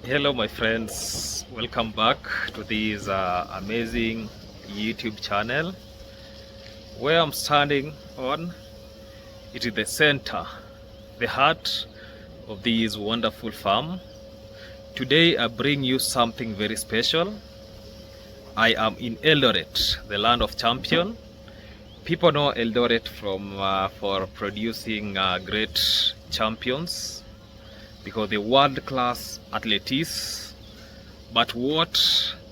Hello my friends, welcome back to this amazing YouTube channel. Where I'm standing on, it is the center, the heart of this wonderful farm. Today I bring you something very special. I am in Eldoret, the land of champion. People know Eldoret for producing great champions because the world-class athletes. But what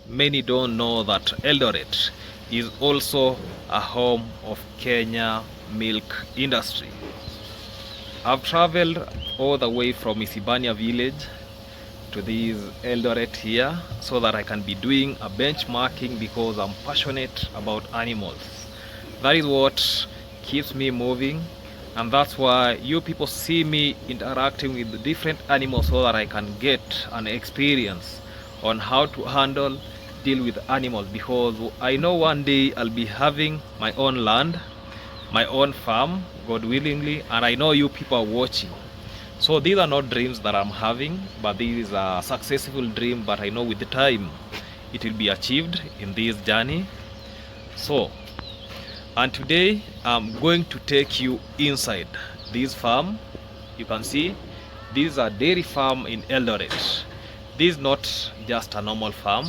many don't know, that Eldoret is also a home of Kenya milk industry. I've traveled all the way from Isibania village to this Eldoret here so that I can be doing a benchmarking because I'm passionate about animals. That is what keeps me moving, and that's why you people see me interacting with the different animals so that I can get an experience on how to deal with animals, because I know one day I'll be having my own land, my own farm, God willingly, and I know you people are watching. So these are not dreams that I'm having, but this is a successful dream, but I know with the time it will be achieved in this journey. And today I'm going to take you inside this farm. You can see this is a dairy farm in Eldoret. This is not just a normal farm.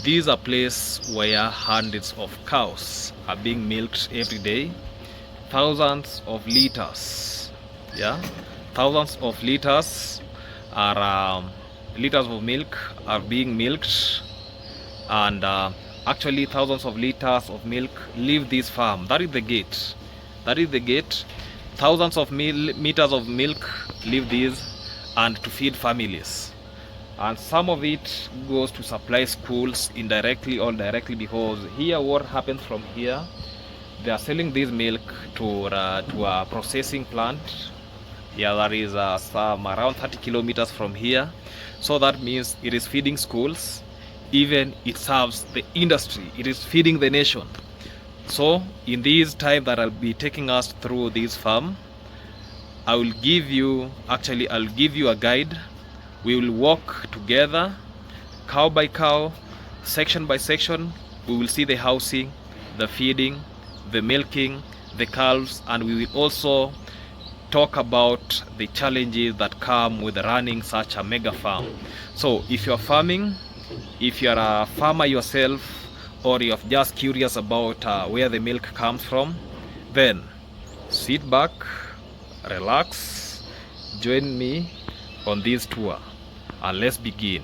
This is a place where hundreds of cows are being milked every day. Thousands of liters, thousands of liters are liters of milk are being milked, and actually thousands of liters of milk leave this farm. That is the gate. That is the gate. Thousands of meters of milk leave this and to feed families. And some of it goes to supply schools indirectly or directly, because here what happens from here, they are selling this milk to a processing plant. Yeah, that is some around 30 kilometers from here. So that means it is feeding schools. Even it serves the industry, it is feeding the nation. So in this time that I'll be taking us through this farm, I'll give you a guide. We will walk together, cow by cow, section by section. We will see the housing, the feeding, the milking, the calves, and we will also talk about the challenges that come with running such a mega farm. So if you're farming, if you're a farmer yourself, or you're just curious about where the milk comes from, then sit back, relax, join me on this tour, and let's begin.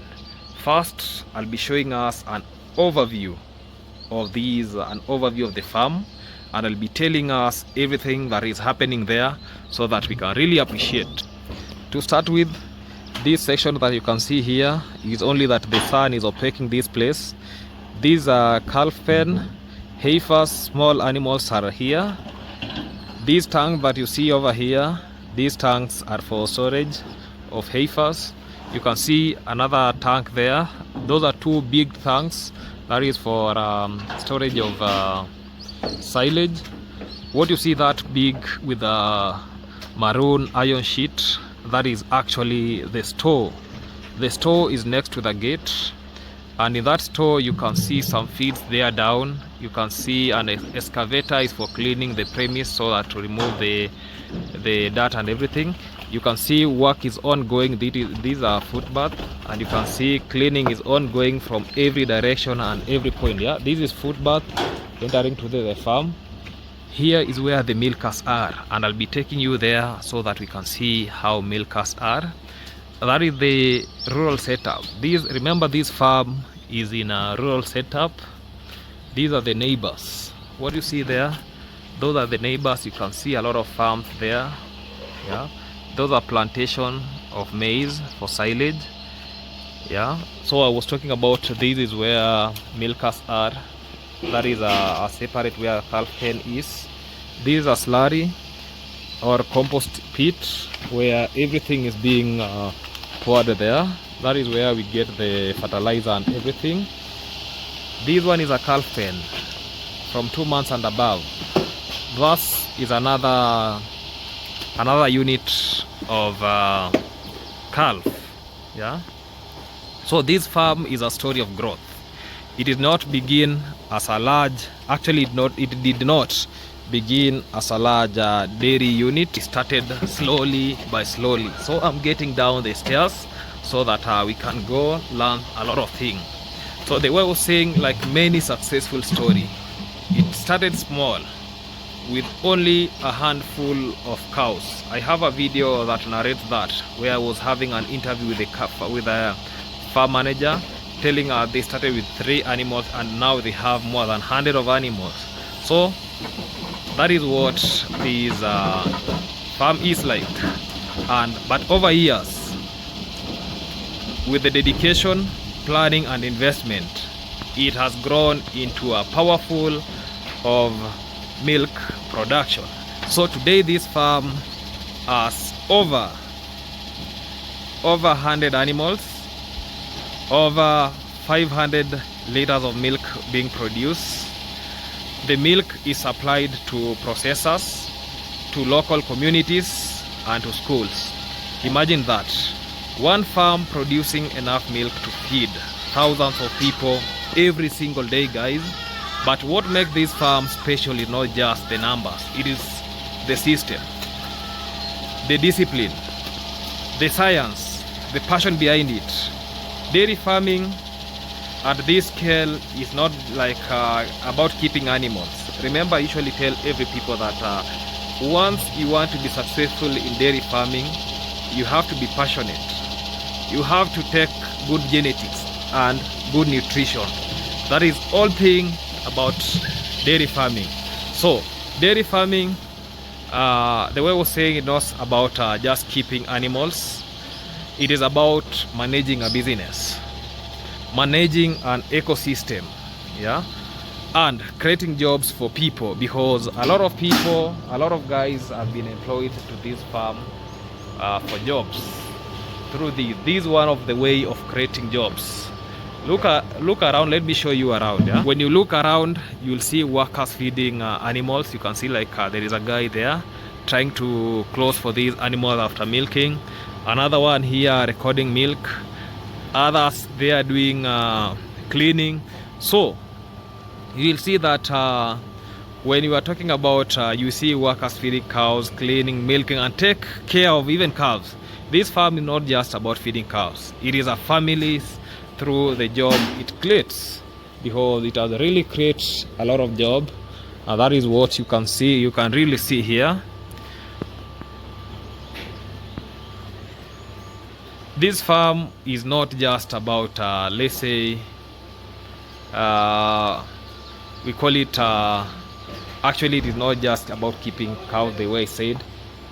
First, I'll be showing us an overview of the farm, and I'll be telling us everything that is happening there so that we can really appreciate. To start with, this section that you can see here is only that the sun is opaquing this place. These are calf pen, heifers, small animals are here. These tanks that you see over here, these tanks are for storage of heifers. You can see another tank there. Those are two big tanks. That is for storage of silage. What you see that big with a maroon iron sheet, that is actually the store. The store is next to the gate, and in that store you can see some feeds there down. You can see an excavator is for cleaning the premise so that to remove the dirt and everything. You can see work is ongoing. These are footbath, and you can see cleaning is ongoing from every direction and every point. Yeah, this is footbath entering to the farm. Here is where the milkers are, and I'll be taking you there so that we can see how milkers are. That is the rural setup. Remember, this farm is in a rural setup. These are the neighbors. What you see there, those are the neighbors. You can see a lot of farms there. Yeah, those are plantation of maize for silage. Yeah, so I was talking about this is where milkers are. That is a separate where calf pen is. This is a slurry or compost pit where everything is being poured there. That is where we get the fertilizer and everything. This one is a calf pen from 2 months and above. This is another unit of calf. Yeah, So this farm is a story of growth. It did not begin as a large, actually it did not begin as a large dairy unit. It started slowly by slowly. So I'm getting down the stairs so that we can go learn a lot of things. So the way I was saying, like many successful story, it started small with only a handful of cows. I have a video that narrates that, where I was having an interview with a farm manager, telling they started with 3 animals and now they have more than 100 of animals. So that is what this farm is like. But over years, with the dedication, planning and investment, it has grown into a powerful of milk production. So today this farm has over 100 animals, over 500 liters of milk being produced. The milk is supplied to processors, to local communities and to schools. Imagine that, one farm producing enough milk to feed thousands of people every single day, guys. But what makes this farm special is not just the numbers, it is the system, the discipline, the science, the passion behind it. Dairy farming at this scale is not like about keeping animals. Remember, I usually tell every people that once you want to be successful in dairy farming, you have to be passionate. You have to take good genetics and good nutrition. That is all thing about dairy farming. So dairy farming, the way I was saying, it's not about just keeping animals. It is about managing a business, managing an ecosystem, yeah, and creating jobs for people, because a lot of guys have been employed to this farm for jobs through this. This is one of the way of creating jobs. Look around, let me show you around. Yeah? When you look around, you'll see workers feeding animals. You can see like there is a guy there trying to close for these animals after milking. Another one here recording milk. Others, they are doing cleaning. So you will see that when you are talking about you see workers feeding cows, cleaning, milking, and take care of even calves. This farm is not just about feeding cows. It is a family's through the job it creates, because it has really creates a lot of job, and that is what you can see. You can really see here. This farm is not just about let's say we call it actually it is not just about keeping cows the way I said.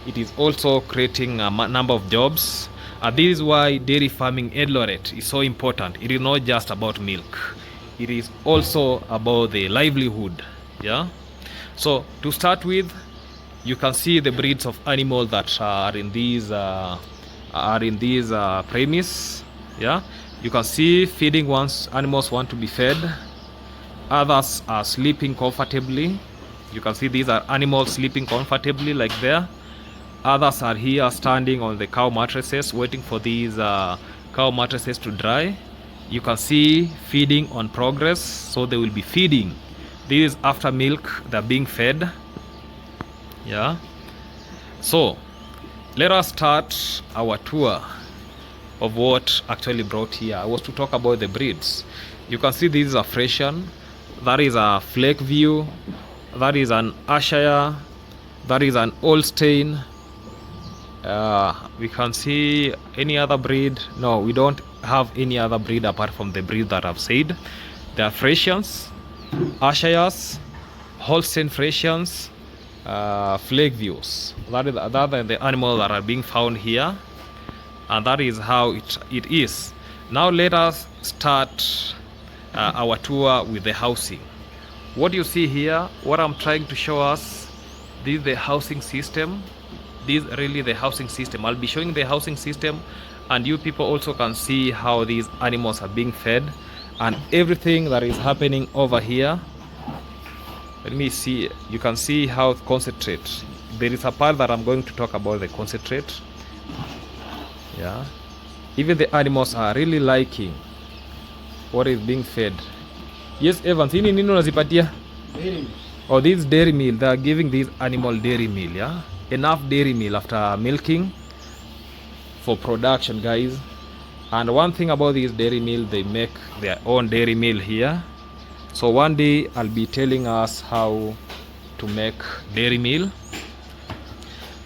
It is also creating a number of jobs. This is why dairy farming in Eldoret is so important. It is not just about milk. It is also about the livelihood. Yeah. So to start with, you can see the breeds of animals that are in these premise. Yeah. You can see feeding ones. Animals want to be fed. Others are sleeping comfortably. You can see these are animals sleeping comfortably like there. Others are here standing on the cow mattresses waiting for these cow mattresses to dry. You can see feeding on progress, so they will be feeding. This is after milk, they're being fed. Yeah. So let us start our tour of what actually brought here. I was to talk about the breeds. You can see this is a Frisian, that is a Flake View, that is an Ayrshire, that is an Holstein. We can see any other breed. No, we don't have any other breed apart from the breed that I've said. There are Frisians, Ayrshires, Holstein Frisians, Flake Views. That are the animals that are being found here, and that is how it is. Now let us start our tour with the housing. What you see here, what I'm trying to show us, this is the housing system. This is really the housing system. I'll be showing the housing system, and you people also can see how these animals are being fed and everything that is happening over here. Let me see. You can see how concentrate. There is a part that I'm going to talk about the concentrate. Yeah. Even the animals are really liking what is being fed. Yes, Evans, hii ni nini unazipatia? Oh, this dairy meal. They are giving this animal dairy meal, yeah? Enough dairy meal after milking for production, guys. And one thing about this dairy meal, they make their own dairy meal here. So one day I'll be telling us how to make dairy meal.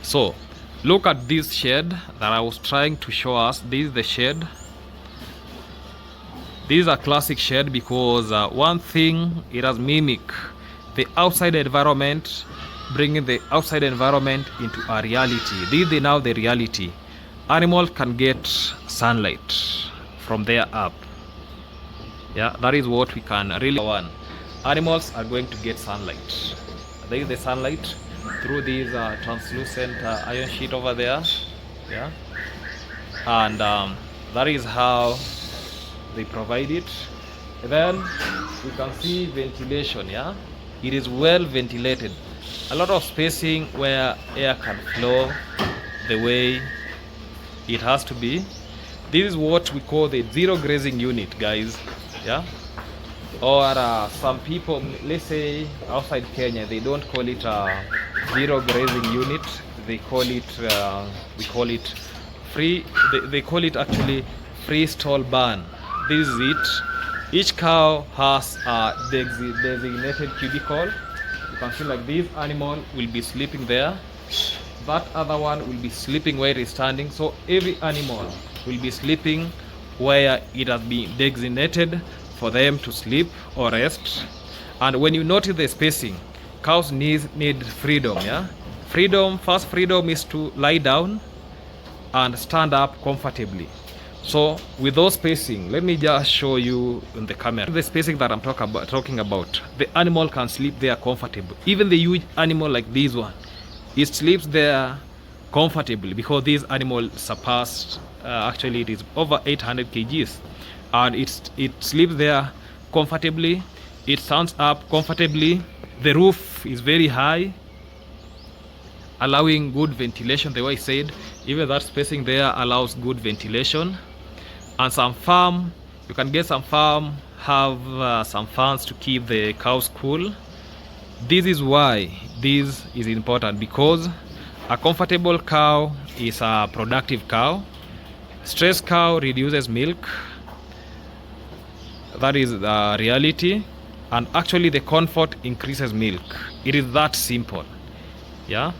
So look at this shed that I was trying to show us. This is the shed. This is a classic shed because one thing, it has mimic the outside environment, bringing the outside environment into a reality. This is now the reality. Animals can get sunlight from there up. Yeah, that is what we can really want. Animals are going to get sunlight. There is the sunlight through this translucent iron sheet over there. Yeah, and that is how they provide it. And then you can see ventilation. Yeah, it is well ventilated. A lot of spacing where air can flow the way it has to be. This is what we call the zero grazing unit, guys. Yeah, or some people, let's say outside Kenya, they don't call it a zero grazing unit. They call it we call it free. They call it actually free stall barn. This is it. Each cow has a designated cubicle. You can see like this animal will be sleeping there. That other one will be sleeping where it is standing. So every animal will be sleeping where it has been designated for them to sleep or rest. And when you notice the spacing, cows need freedom. Yeah, freedom. First freedom is to lie down and stand up comfortably. So with those spacing, let me just show you in the camera the spacing that I'm talking about. The animal can sleep there comfortable. Even the huge animal like this one, it sleeps there comfortably because this animal surpassed actually it is over 800 kgs, and it sleeps there comfortably. It stands up comfortably. The roof is very high, allowing good ventilation. The way I said, even that spacing there allows good ventilation. And some farm, you can get some farm have some fans to keep the cows cool. This is why this is important, because a comfortable cow is a productive cow. Stressed cow reduces milk. That is the reality. And actually the comfort increases milk. It is that simple. Yeah,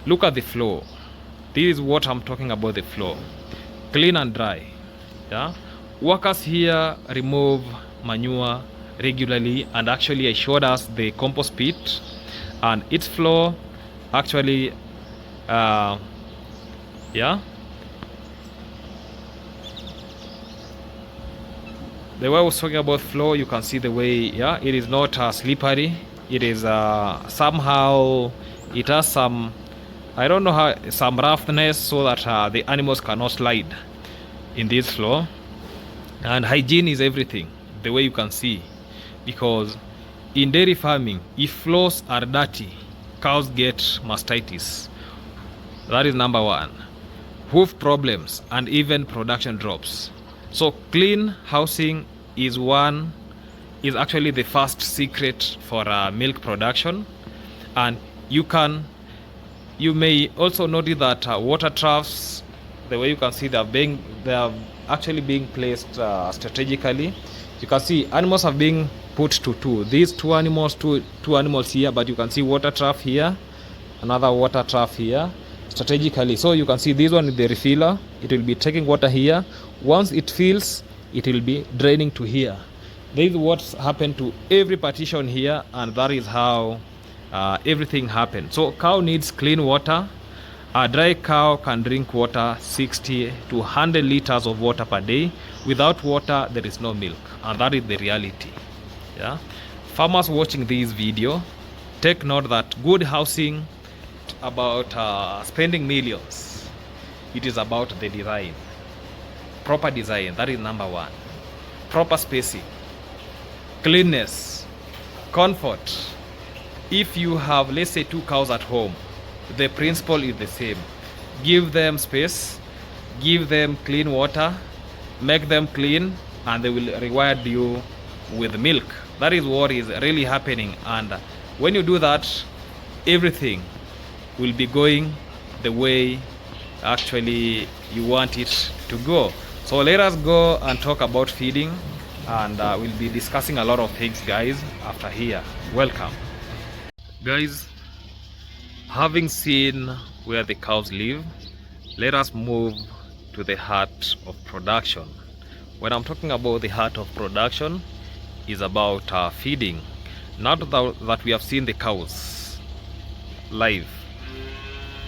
look at the floor. This is what I'm talking about, the floor, clean and dry. Yeah, workers here remove manure regularly, and actually I showed us the compost pit and its floor actually yeah, the way I was talking about floor, you can see the way, yeah, it is not slippery. It is somehow it has some, I don't know how, some roughness so that the animals cannot slide in this floor. And hygiene is everything, the way you can see, because in dairy farming, if floors are dirty, cows get mastitis. That is number one. Hoof problems and even production drops. So clean housing is actually the first secret for milk production. And you may also notice that water troughs, the way you can see, they are actually being placed strategically. You can see animals have been put to two. These two animals here, but you can see water trough here, another water trough here, strategically. So you can see this one is the refiller. It will be taking water here. Once it fills, it will be draining to here. This is what's happened to every partition here, and that is how everything happened. So cow needs clean water. A dry cow can drink water 60 to 100 liters of water per day. Without water, there is no milk, and that is the reality. Yeah, farmers watching this video, take note that good housing about spending millions. It is about the design, proper design. That is number one. Proper spacing, cleanness, comfort. If you have, let's say, 2 cows at home, the principle is the same. Give them space, give them clean water, make them clean, and they will reward you with milk. That is what is really happening. And when you do that, everything will be going the way actually you want it to go. So let us go and talk about feeding, and we'll be discussing a lot of things, guys, after here. Welcome, guys. Having seen where the cows live, let us move to the heart of production. When I'm talking about the heart of production, is about feeding. Now that we have seen the cows live,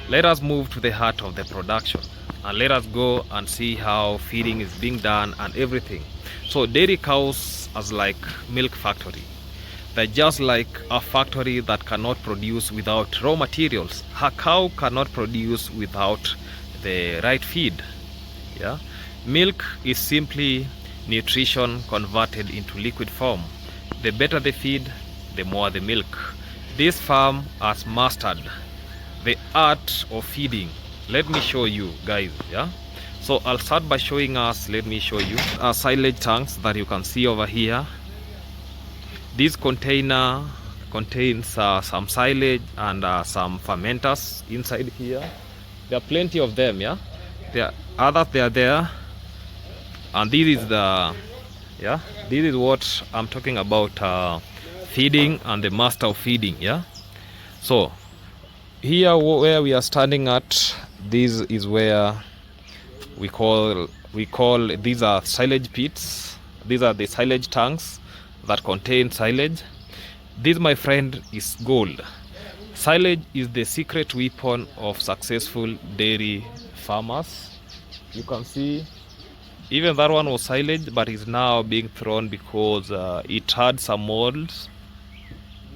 let us move to the heart of the production, and let us go and see how feeding is being done and everything. So dairy cows as like milk factory. They're just like a factory that cannot produce without raw materials. A cow cannot produce without the right feed. Yeah, milk is simply nutrition converted into liquid form. The better the feed, the more the milk. This farm has mastered the art of feeding. Let me show you, guys. Yeah, so I'll start by showing us. Let me show you silage tanks that you can see over here. This container contains some silage and some fermenters inside here. There are plenty of them. Yeah, there are others. They are there, and this is the this is what I'm talking about, feeding and the master of feeding. Yeah, so here where we are standing at, this is where we call these are silage pits. These are the silage tanks that contain silage. This, my friend, is gold. Silage is the secret weapon of successful dairy farmers. You can see even that one was silage, but is now being thrown because it had some molds.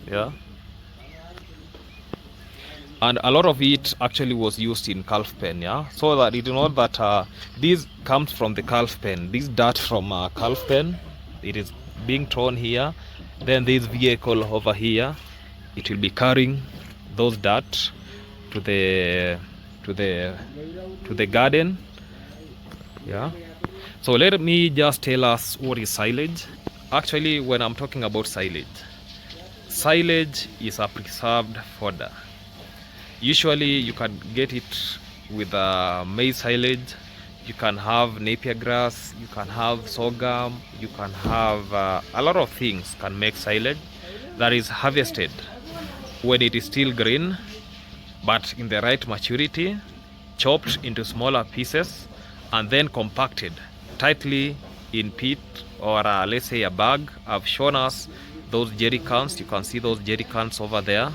Yeah, and a lot of it actually was used in calf pen. Yeah, so that it is not that this comes from the calf pen. This dirt from calf pen, it is being thrown here. Then this vehicle over here, it will be carrying those dirt to the garden. Yeah, so let me just tell us what is silage. Actually, when I'm talking about silage is a preserved fodder. Usually you can get it with maize silage. You can have napier grass, you can have sorghum, you can have a lot of things can make silage that is harvested when it is still green, but in the right maturity, chopped into smaller pieces, and then compacted tightly in pit or let's say a bag. I've shown us those jerry cans. You can see those jerry cans over there.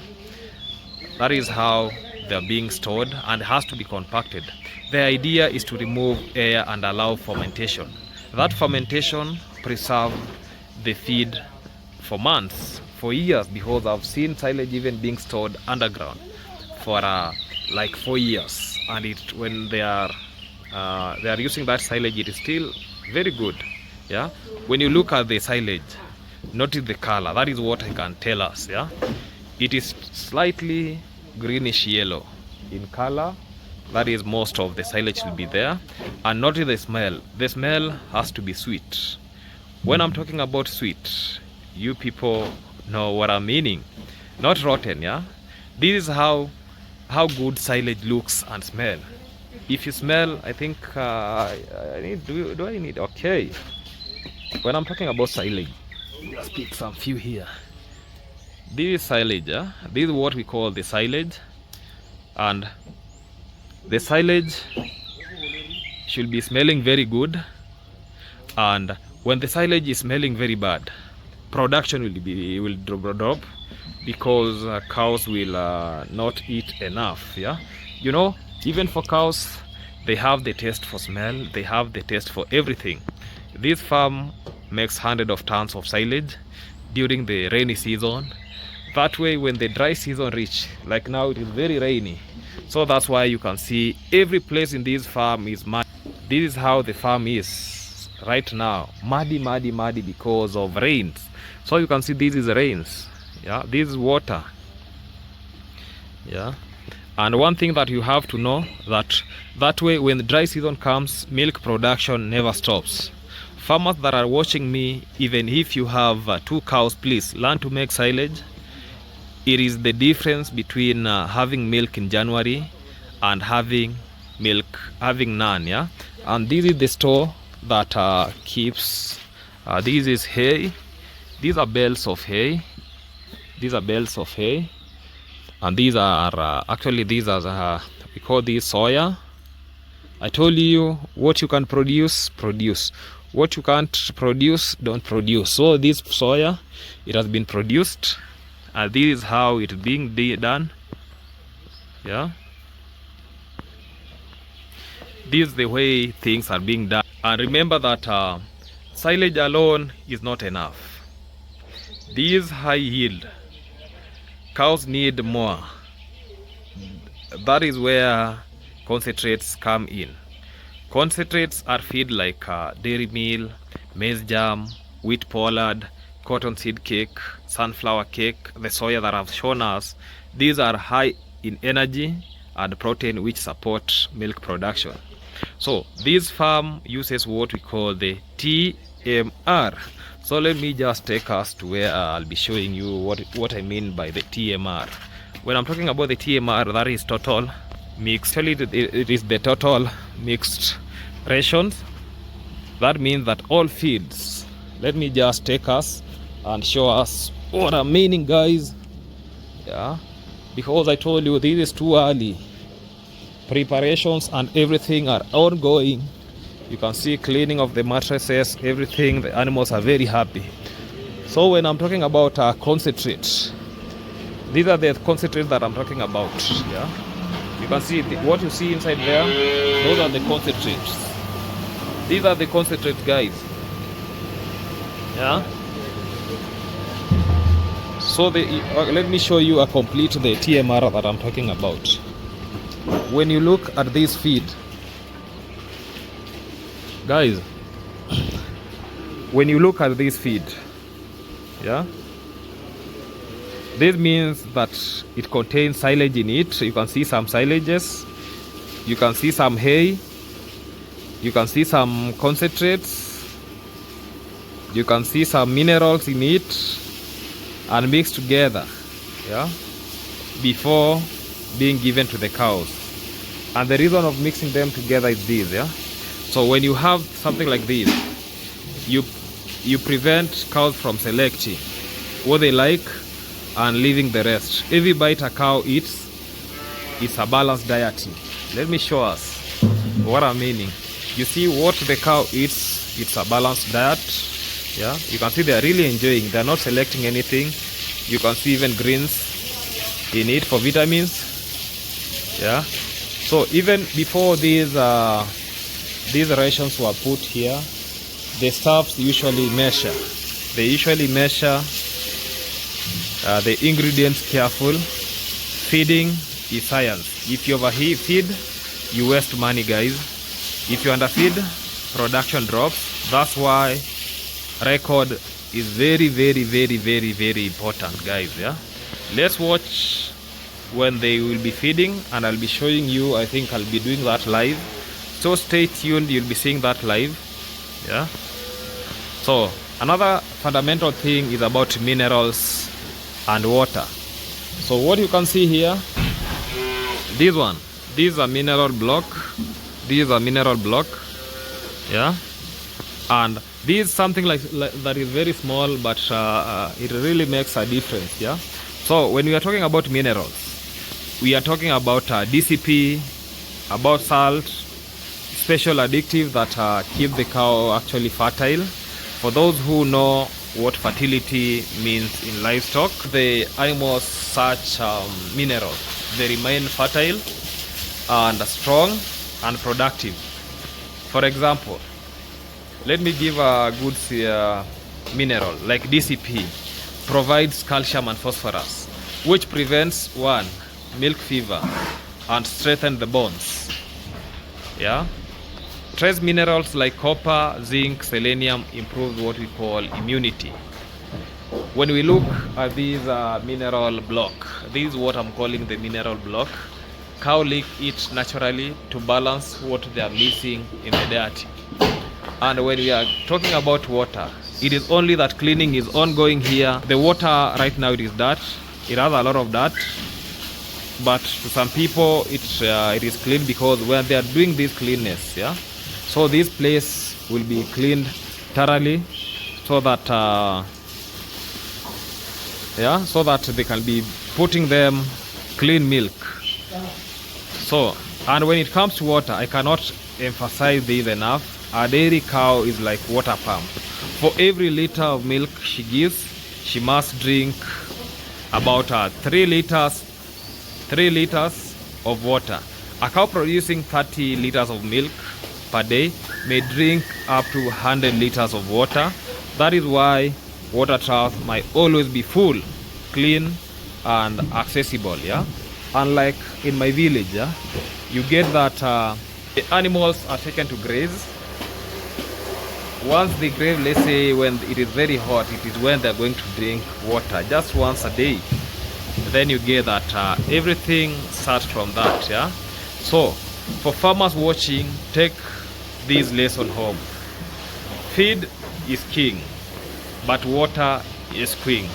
That is how they're being stored, and has to be compacted. The idea is to remove air and allow fermentation. That fermentation preserves the feed for months, for years, because I've seen silage even being stored underground for like 4 years, and when they are using that silage, it is still very good. Yeah, when you look at the silage, notice the color. That is what I can tell us. Yeah, it is slightly greenish yellow in color. That is, most of the silage will be there. And notice the smell. The smell has to be sweet. When I'm talking about sweet, you people know what I'm meaning. Not rotten. Yeah, this is how good silage looks and smell. If you smell, I think do I need okay. When I'm talking about silage, let's pick some few here. This is silage. Yeah? This is what we call the silage, and the silage should be smelling very good. And when the silage is smelling very bad, production will drop because cows will not eat enough. Yeah, you know, even for cows, they have the taste for smell, they have the taste for everything. This farm makes hundreds of tons of silage during the rainy season. That way, when the dry season reach, like now it is very rainy, so that's why you can see every place in this farm is muddy. This is how the farm is right now, muddy because of rains. So you can see this is rains. Yeah, this is water. Yeah, And one thing that you have to know, that way when the dry season comes, milk production never stops. Farmers that are watching me, even if you have 2 cows, please learn to make silage. It is the difference between having milk in January and having none. Yeah, and this is the store that keeps this is hay. These are bales of hay. And these are actually, these are we call these soya. I told you, what you can produce, what you can't produce, don't produce. So this soya, it has been produced, and this is how it's being done. Yeah, this is the way things are being done. And remember that silage alone is not enough. These high yield cows need more. That is where concentrates come in. Concentrates are feed like dairy meal, maize jam, wheat pollard, cotton seed cake, sunflower cake, the soya that I've shown us. These are high in energy and protein, which support milk production. So this farm uses what we call the TMR. So let me just take us to where I'll be showing you what I mean by the TMR. When I'm talking about the TMR, that is total mixed. Actually, it is the total mixed rations. That means that all feeds. Let me just take us and show us what I'm meaning, guys. Yeah, because I told you this is too early. Preparations and everything are ongoing. You can see cleaning of the mattresses, everything. The animals are very happy. So when I'm talking about concentrate, these are the concentrates that I'm talking about. Yeah, you can see what you see inside there. Those are the concentrates. These are the concentrates, guys. Yeah. So let me show you a complete the TMR that I'm talking about. When you look at this feed, guys, when you look at this feed, yeah, this means that it contains silage in it. You can see some silages, you can see some hay, you can see some concentrates, you can see some minerals in it, and mixed together, yeah, before being given to the cows. And the reason of mixing them together is this, yeah. So when you have something like this, you prevent cows from selecting what they like and leaving the rest. Every bite a cow eats is a balanced diet. Let me show us what I'm meaning. You see what the cow eats, it's a balanced diet. Yeah, you can see they are really enjoying. They are not selecting anything. You can see even greens in it for vitamins. Yeah, so even before these rations were put here, the staffs usually measure. They usually measure the ingredients careful. Feeding is science. If you overfeed, you waste money, guys. If you underfeed, production drops. That's why record is very, very, very, very, very important, guys. Yeah, let's watch when they will be feeding, and I'll be showing you. I think I'll be doing that live, so stay tuned. You'll be seeing that live. Yeah, so another fundamental thing is about minerals and water. So what you can see here, this is a mineral block, this is a mineral block. Yeah, and this is something like that is very small, but it really makes a difference. Yeah, so when we are talking about minerals, we are talking about DCP, about salt, special additives that keep the cow actually fertile. For those who know what fertility means in livestock, the animals search minerals. They remain fertile and strong and productive. For example, let me give a good mineral like DCP. Provides calcium and phosphorus, which prevents milk fever and strengthens the bones. Yeah, trace minerals like copper, zinc, selenium improve what we call immunity. When we look at these mineral block, this is what I'm calling the mineral block. cow lick it naturally to balance what they are missing in the diet. And when we are talking about water, it is only that cleaning is ongoing here. The water right now, it is dirt. It has a lot of dirt, but to some people it is clean, because when they are doing this cleanness, yeah, so this place will be cleaned thoroughly, so that so that they can be putting them clean milk. So, and when it comes to water, I cannot emphasize this enough. A dairy cow is like water pump. For every liter of milk she gives, she must drink about 3 liters of water. A cow producing 30 liters of milk per day may drink up to 100 liters of water. That is why water troughs might always be full, clean and accessible, yeah. Unlike in my village, yeah, you get that the animals are taken to graze. Once they graze, let's say when it is very hot, it is when they're going to drink water just once a day. Then you get that everything starts from that, yeah. So for farmers watching, take this lesson home. Feed is king, but water is queen.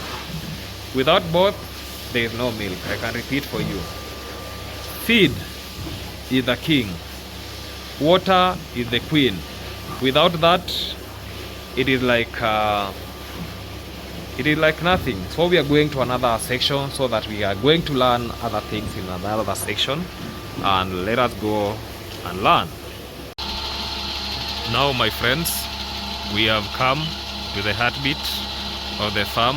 Without both, there is no milk. I can repeat for you. Feed is the king, water is the queen. Without that, it is like nothing. So we are going to another section, so that we are going to learn other things in another section, and let us go and learn. Now, my friends, we have come to the heartbeat of the farm,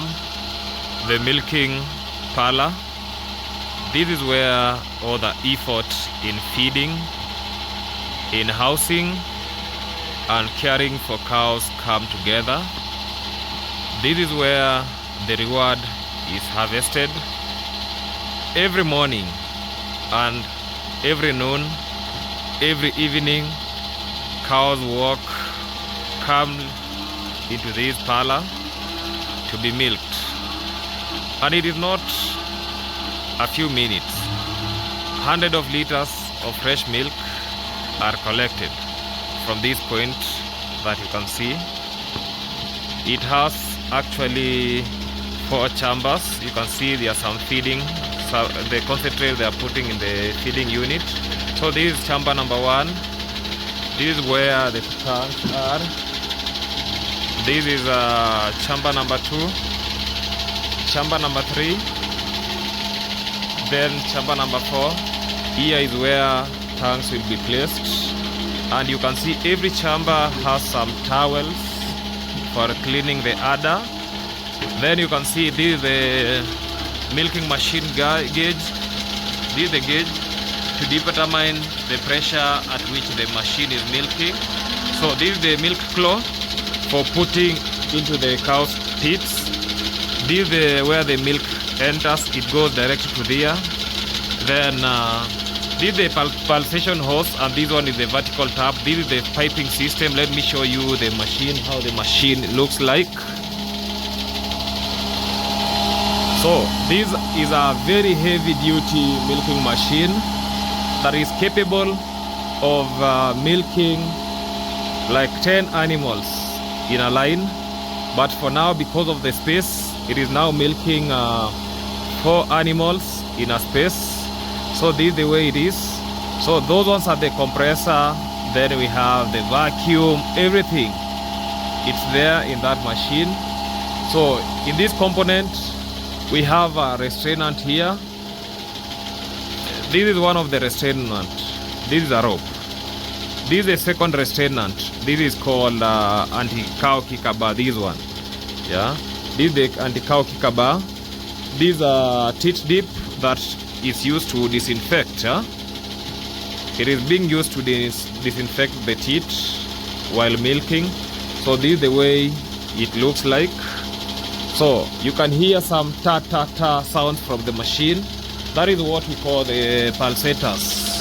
the milking parlor. This is where all the effort in feeding, in housing and caring for cows come together. This is where the reward is harvested. Every morning and every noon, every evening, cows come into this parlor to be milked. And it is not a few minutes. Hundreds of liters of fresh milk are collected from this point that you can see. It has actually 4 chambers. You can see there are some feeding, so the concentrate they are putting in the feeding unit. So this is chamber number 1. This is where the tanks are. This is chamber number 2, chamber number 3, then chamber number 4. Here is where tanks will be placed, and you can see every chamber has some towels for cleaning the udder. Then you can see this is the milking machine gauge. This is the gauge to determine the pressure at which the machine is milking. So this is the milk claw for putting into the cow's teats. This is where the milk enters. It goes directly to there. Then this is the pulsation hose, and this one is the vertical tap. This is the piping system. Let me show you the machine, how the machine looks like. So this is a very heavy duty milking machine that is capable of milking like 10 animals in a line. But for now, because of the space, it is now milking 4 animals in a space. So this is the way it is. So those ones are the compressor. Then we have the vacuum, everything. It's there in that machine. So in this component, we have a restrainant here. This is one of the restrainant. This is a rope. This is a second restrainant. This is called anti-cow kicker bar. This one, yeah. This is the anti-cow kicker bar. This is a teat dip that is used to disinfect. Yeah? It is being used to disinfect the teat while milking. So this is the way it looks like. So you can hear some ta-ta-ta sounds from the machine. That is what we call the pulsators.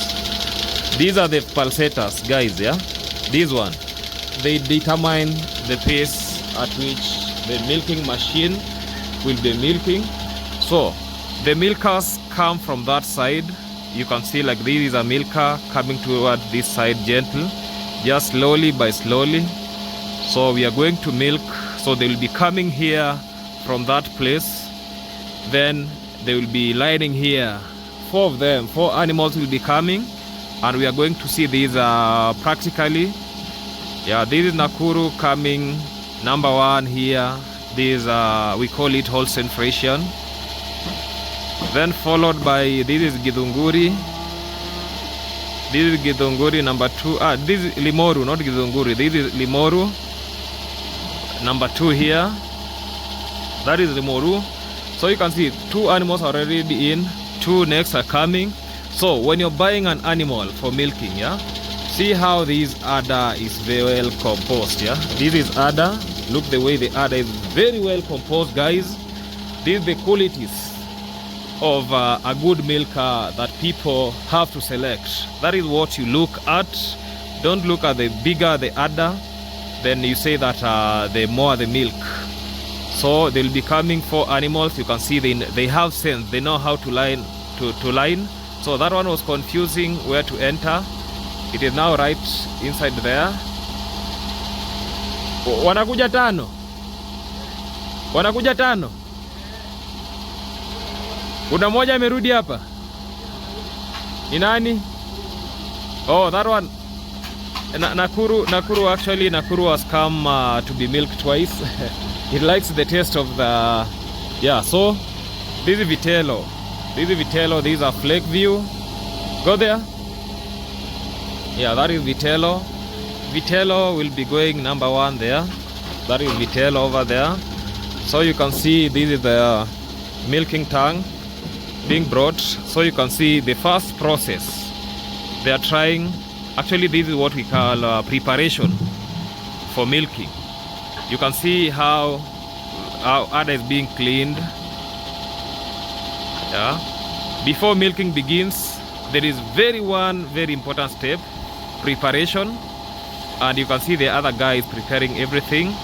These are the pulsators, guys, yeah? This one. They determine the pace at which the milking machine will be milking. So the milkers come from that side you can see like this is a milker coming toward this side gentle, just slowly by slowly. So we are going to milk. So they will be coming here from that place, then they will be lining here. 4 of them, 4 animals will be coming, and we are going to see these practically. Yeah, this is Nakuru coming number 1 here. This we call it Holstein Friesian. Then followed by this is Githunguri. This is Githunguri number 2. This is Limoru, not Githunguri. This is Limoru number 2 here. That is Limoru. So you can see 2 animals are already in, 2 next are coming. So when you're buying an animal for milking, yeah, see how this udder is very well composed. Yeah, this is udder. Look the way the udder is very well composed, guys. These are the qualities of a good milker that people have to select. That is what you look at. Don't look at the bigger the udder, then you say that the more the milk. So they'll be coming 4 animals. You can see they have sense. They know how to line to line. So that one was confusing where to enter. It is now right inside there. Wanakuja 5. Wanakuja 5. Kuna moja amerudi hapa. Ni nani? Oh, that one. Nakuru actually, Nakuru has come to be milked twice. It likes the taste of the, yeah. So this is Vitello. This is Vitello. These are Flake View. Go there. Yeah, that is Vitello. Vitello will be going number 1 there. That is Vitello over there. So you can see this is the milking tank being brought. So you can see the first process. They are trying, actually this is what we call preparation for milking. You can see how udder is being cleaned. Yeah. Before milking begins, there is one very important step, preparation. And you can see the other guy is preparing everything,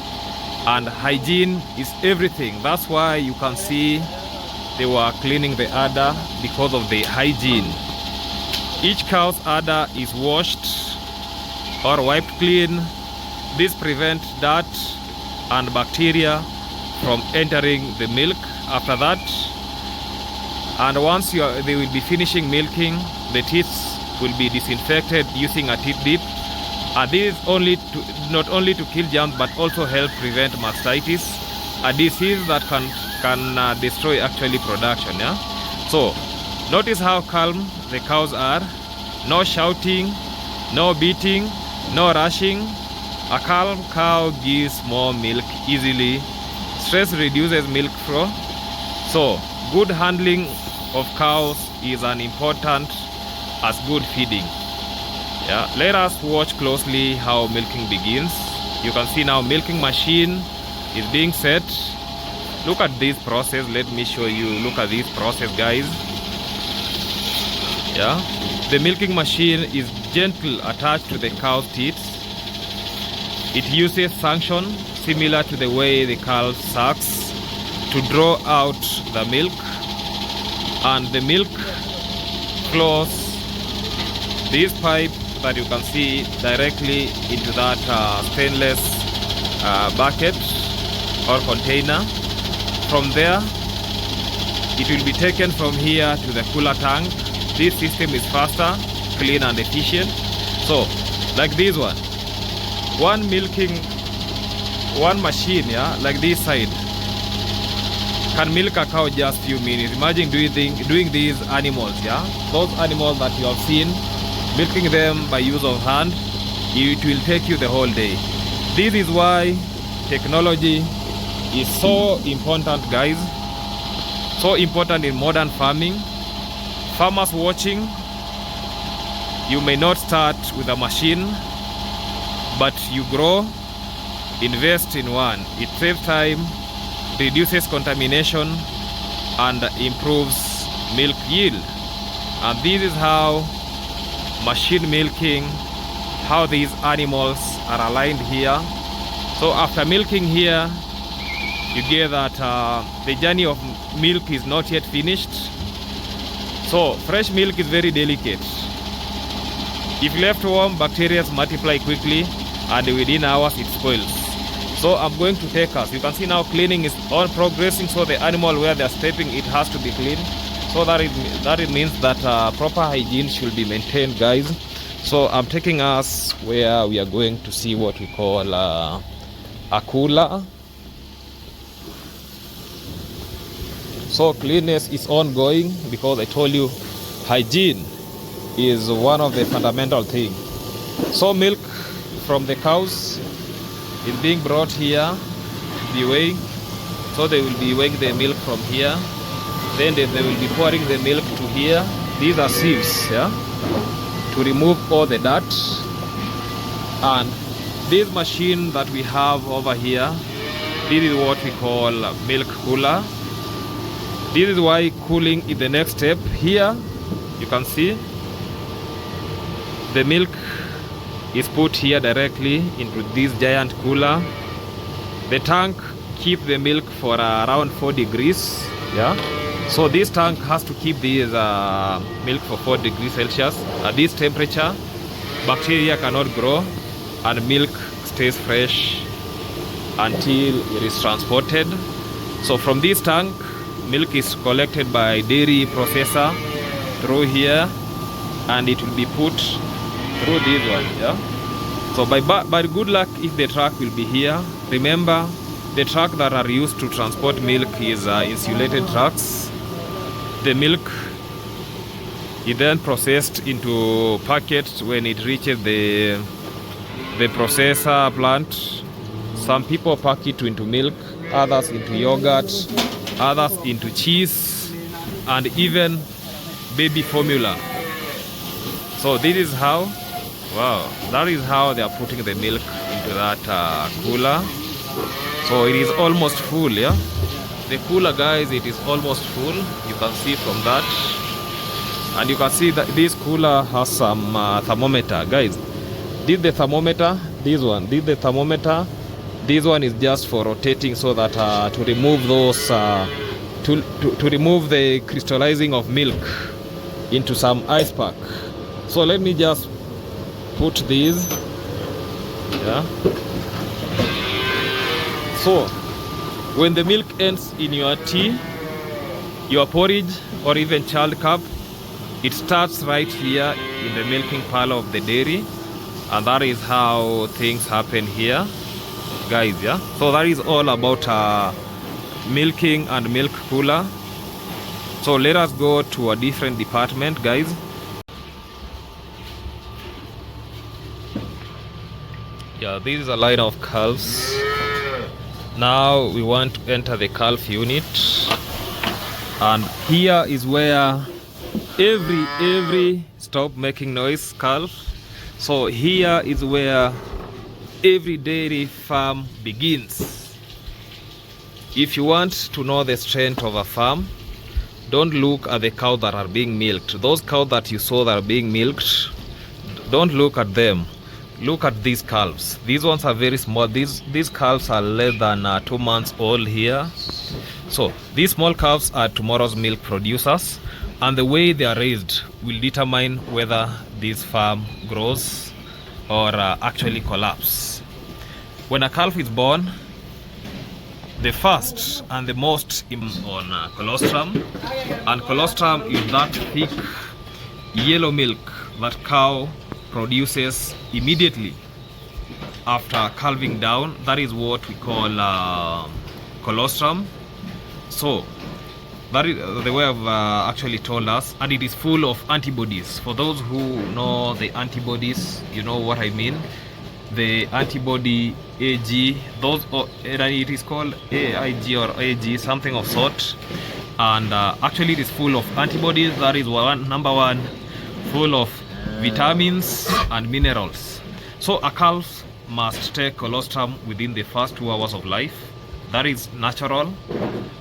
and hygiene is everything. That's why you can see they were cleaning the udder, because of the hygiene. Each cow's udder is washed or wiped clean. This prevents dirt and bacteria from entering the milk after that. And once they will be finishing milking, the teats will be disinfected using a teat dip. And this is not only to kill germs, but also help prevent mastitis, a disease that can destroy actually production. Yeah. So notice how calm the cows are. No shouting, no beating, no rushing. A calm cow gives more milk easily. Stress reduces milk flow. So good handling of cows is as important as good feeding. Yeah, let us watch closely how milking begins. You can see now milking machine is being set. Look at this process. Let me show you. Look at this process, guys. Yeah, the milking machine is gently attached to the cow's teats. It uses suction similar to the way the cow sucks to draw out the milk, and the milk flows this pipe that you can see directly into that stainless bucket or container. From there, it will be taken from here to the cooler tank. This system is faster, clean and efficient. So like this one machine, yeah, like this side can milk a cow just few minutes. Imagine doing these animals, yeah, those animals that you have seen, milking them by use of hand. It will take you the whole day. This is why technology is so important, guys. So important in modern farming. Farmers watching, you may not start with a machine, but you grow, invest in one. It saves time, reduces contamination, and improves milk yield. And this is how machine milking, how these animals are aligned here. So after milking here, you get that the journey of milk is not yet finished. So fresh milk is very delicate. If left warm, bacteria multiply quickly and within hours it spoils. So I'm going to take us. You can see now cleaning is on progressing, so the animal where they're stepping, it has to be clean. So that it means that proper hygiene should be maintained, guys. So I'm taking us where we are going to see what we call a cooler. So cleanliness is ongoing because I told you hygiene is one of the fundamental things. So milk from the cows is being brought here to be weighed. So they will be weighing the milk from here. Then they will be pouring the milk to here. These are sieves, yeah, to remove all the dirt. And this machine that we have over here, this is what we call a milk cooler. This is why cooling is the next step. Here you can see the milk is put here directly into this giant cooler. The tank keep the milk for around 4 degrees, yeah. So this tank has to keep this milk for 4 degrees Celsius. At this temperature, bacteria cannot grow and milk stays fresh until it is transported. So from this tank, milk is collected by dairy processor through here, and it will be put through this one, yeah. So by good luck, if the truck will be here, remember the truck that are used to transport milk is insulated trucks. The milk is then processed into packets when it reaches the processor plant. Some people pack it into milk, others into yogurt, others into cheese, and even baby formula. So this is how, wow, that is how they are putting the milk into that cooler. So it is almost full, yeah. The cooler, guys, it is almost full. You can see from that, and you can see that this cooler has some thermometer, guys. This is the thermometer. This one, this is the thermometer. This one is just for rotating, so that to remove those to remove the crystallizing of milk into some ice pack. So let me just put these, yeah. So when the milk ends in your tea, your porridge, or even child cup, it starts right here in the milking parlor of the dairy, and that is how things happen here, guys, yeah. So that is all about milking and milk cooler. So let us go to a different department, guys. Yeah, this is a line of calves. Now we want to enter the calf unit, and here is where every stop making noise calf. So here is where every dairy farm begins. If you want to know the strength of a farm, don't look at the cows that are being milked. Those cows that you saw that are being milked, don't look at them. Look at these calves. These ones are very small. These calves are less than 2 months old here. So these small calves are tomorrow's milk producers, and the way they are raised will determine whether this farm grows or actually collapse. When a calf is born, the first and the most on colostrum, and colostrum is that thick yellow milk that cow produces immediately after calving down. That is what we call colostrum. So that is the way I've actually told us, and it is full of antibodies. For those who know the antibodies, you know what I mean. The antibody AG, those, it is called AIG or AG, something of sort, and actually it is full of antibodies. That is number one, full of vitamins and minerals. So a calf must take colostrum within the first 2 hours of life. That is natural,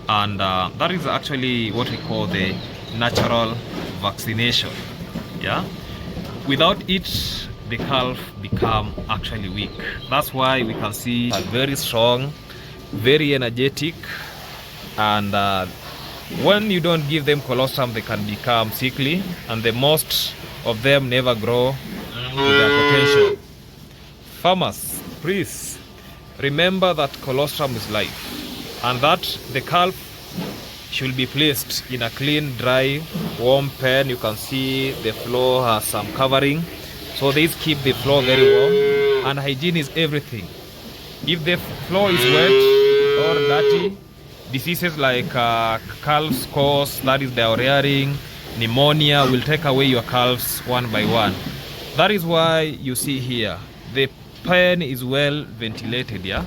and that is actually what we call the natural vaccination, yeah. Without it, the calf become actually weak. That's why we can see very strong, very energetic, and When you don't give them colostrum, they can become sickly, and the most of them never grow to their potential. Farmers, please remember that colostrum is life, and that the calf should be placed in a clean, dry, warm pen. You can see the floor has some covering, so these keep the floor very warm, and hygiene is everything. If the floor is wet or dirty, diseases like calves cause, that is diarrhea, pneumonia, will take away your calves one by one. That is why you see here the pen is well ventilated. Yeah,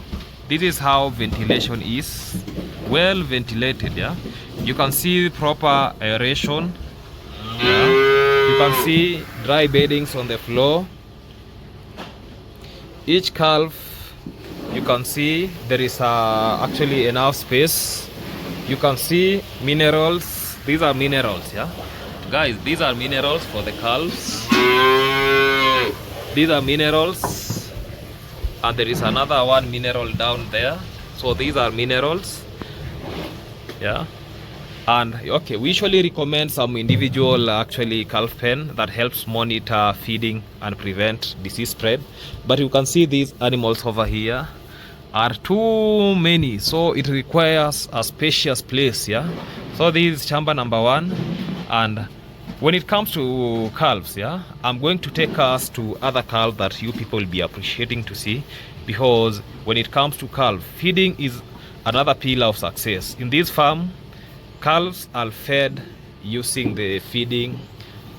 this is how ventilation is, well ventilated. Yeah, you can see proper aeration. Yeah, you can see dry beddings on the floor. Each calf, you can see there is actually enough space. You can see minerals. These are minerals, yeah, guys, these are minerals for the calves. These are minerals, and there is another one mineral down there. So these are minerals, yeah. And okay, we usually recommend some individual actually calf pen that helps monitor feeding and prevent disease spread. But you can see these animals over here are too many, so it requires a spacious place. Yeah, so this is chamber number 1. And when it comes to calves, yeah, I'm going to take us to other calves that you people will be appreciating to see, because when it comes to calf feeding is another pillar of success in this farm. Calves are fed using the feeding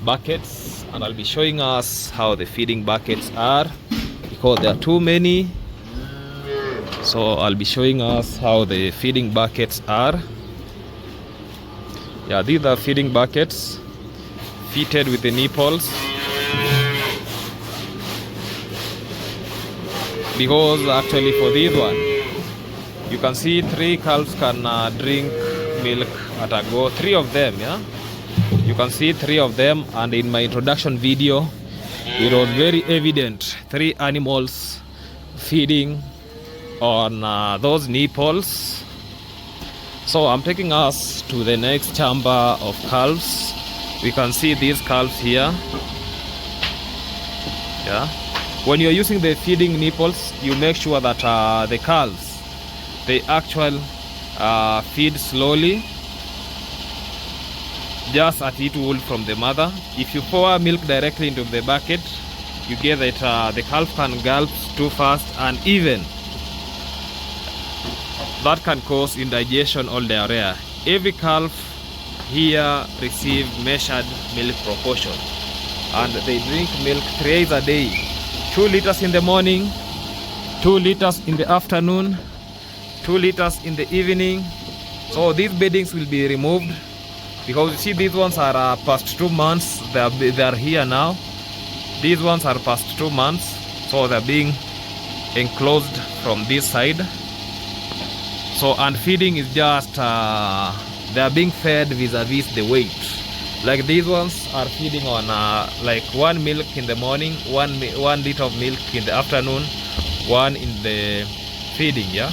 buckets, and I'll be showing us how the feeding buckets are, because there are too many. So I'll be showing us how the feeding buckets are. Yeah, these are feeding buckets fitted with the nipples, because actually for this one you can see 3 calves can drink milk at a go, 3 of them. Yeah, you can see 3 of them, and in my introduction video it was very evident 3 animals feeding on those nipples. So I'm taking us to the next chamber of calves. We can see these calves here. Yeah, when you're using the feeding nipples, you make sure that the calves, they actually feed slowly, just as it would from the mother. If you pour milk directly into the bucket, you get that the calf can gulp too fast, and even that can cause indigestion or diarrhea. Every calf here receive measured milk proportion, and they drink milk 3 times a day, 2 liters in the morning, 2 liters in the afternoon, 2 liters in the evening. So these beddings will be removed, because you see these ones are past 2 months. They are here now. These ones are past 2 months, so they're being enclosed from this side. So, and feeding is just they are being fed vis-a-vis the weight. Like these ones are feeding on like 1 milk in the morning, 1 liter of milk in the afternoon, 1 in the feeding. Yeah,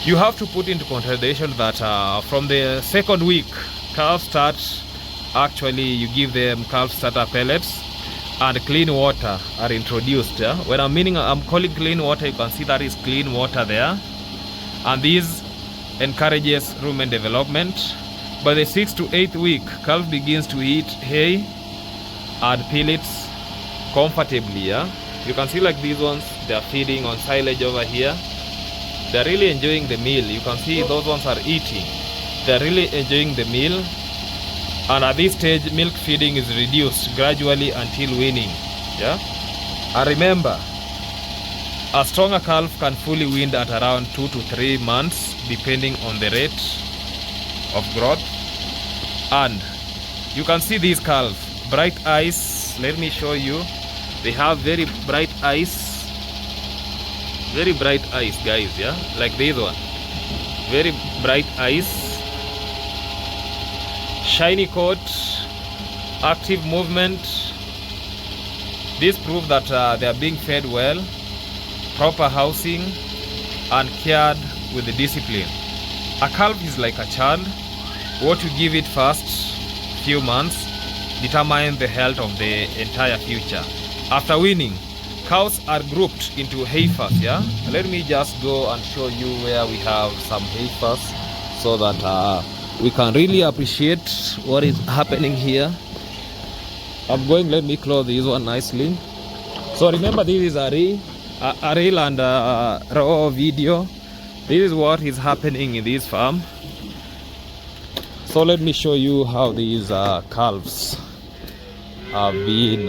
you have to put into consideration that from the 2nd week, calf start, actually you give them calf starter pellets, and clean water are introduced. Yeah, when I'm calling clean water, you can see that is clean water there, and these encourages rumen development. By the 6th to 8th week, calf begins to eat hay and pellets comfortably. Yeah, you can see like these ones, they are feeding on silage over here. They're really enjoying the meal. You can see those ones are eating. They're really enjoying the meal. And at this stage, milk feeding is reduced gradually until weaning. Yeah, and remember, a stronger calf can fully wean at around 2 to 3 months, depending on the rate of growth. And you can see these calves, bright eyes. Let me show you. They have very bright eyes, guys. Yeah, like this one, very bright eyes, shiny coat, active movement. This proves that they are being fed well, proper housing, and cared with the discipline. A calf is like a child. What you give it first few months determine the health of the entire future. After weaning, cows are grouped into heifers. Yeah, let me just go and show you where we have some heifers so that we can really appreciate what is happening here. Let me close this one nicely. So remember, this is a real and raw video. This is what is happening in this farm. So let me show you how these calves have been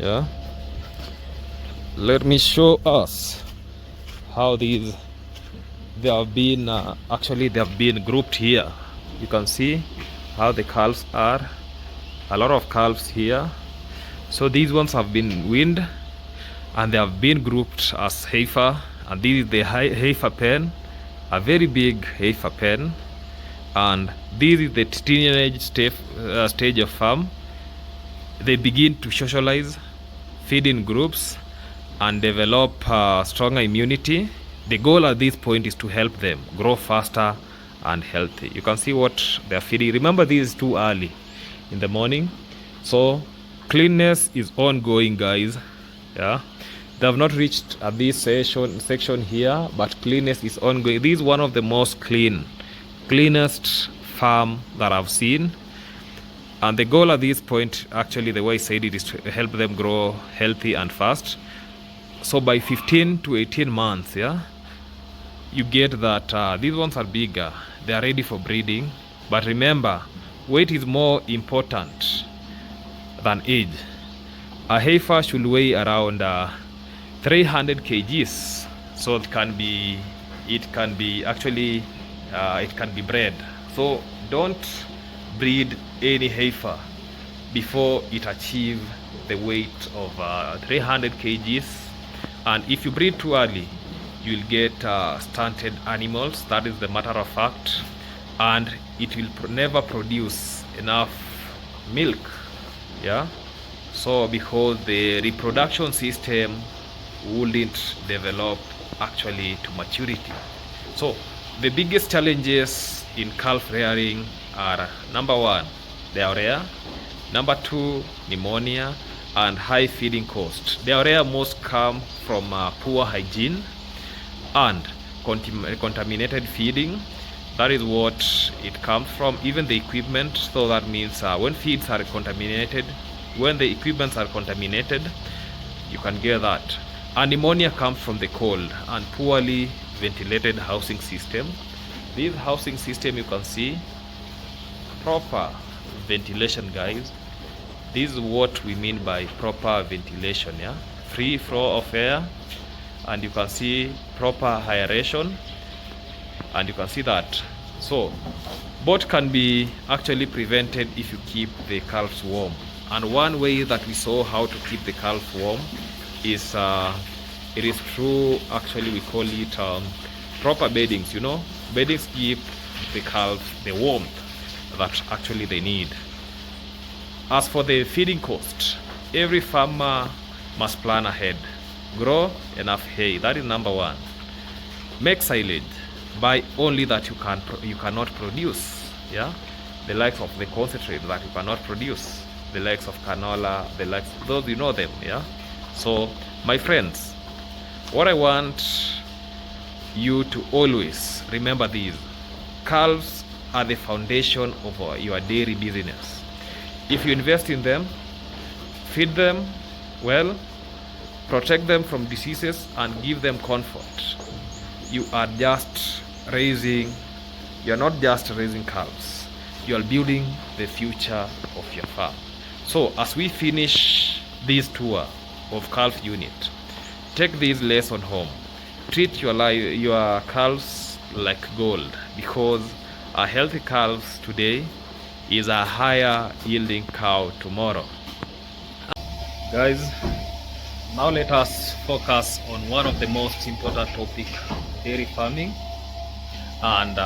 yeah, let me show us how they have been actually they have been grouped here. You can see how the calves are, a lot of calves here. So these ones have been weaned and they have been grouped as heifer, and this is the heifer pen, a very big heifer pen, and this is the teenage stage of farm. They begin to socialize, feed in groups, and develop stronger immunity. The goal at this point is to help them grow faster and healthy. You can see what they are feeding. Remember, this is too early in the morning, so cleanness is ongoing, guys. Yeah, they have not reached at this section here, but cleanness is ongoing. This is one of the most cleanest farm that I've seen, and the goal at this point, actually the way I said it, is to help them grow healthy and fast. So by 15 to 18 months, yeah, you get that these ones are bigger, they are ready for breeding. But remember, weight is more important than age. A heifer should weigh around 300 kgs, so it can be bred. So don't breed any heifer before it achieves the weight of 300 kgs. And if you breed too early, you'll get stunted animals. That is the matter of fact, and it will never produce enough milk. Yeah, so because the reproduction system wouldn't develop actually to maturity. So the biggest challenges in calf rearing are: number one, diarrhea; number two, pneumonia; and high feeding cost. Diarrhea most come from poor hygiene and contaminated feeding. That is what it comes from. Even the equipment, so that means when feeds are contaminated, when the equipments are contaminated, you can get that. And pneumonia comes from the cold and poorly ventilated housing system. This housing system, you can see proper ventilation, guys. This is what we mean by proper ventilation. Yeah, free flow of air, and you can see proper aeration, and you can see that. So both can be actually prevented if you keep the calves warm. And one way that we saw how to keep the calf warm is it is through, actually we call it proper beddings. You know, beddings give the calf the warmth that actually they need. As for the feeding cost, every farmer must plan ahead. Grow enough hay, that is number one. Make silage, buy only that you cannot produce. Yeah, the likes of the concentrate that you cannot produce, the likes of canola, the likes, those you know them. Yeah, so my friends, what I want you to always remember: these calves are the foundation of your dairy business. If you invest in them, feed them well, protect them from diseases, and give them comfort, you are not just raising calves, you are building the future of your farm. So as we finish this tour of calf unit, take this lesson home. Treat your calves like gold, because a healthy calves today is a higher yielding cow tomorrow. Guys, now let us focus on one of the most important topic, dairy farming and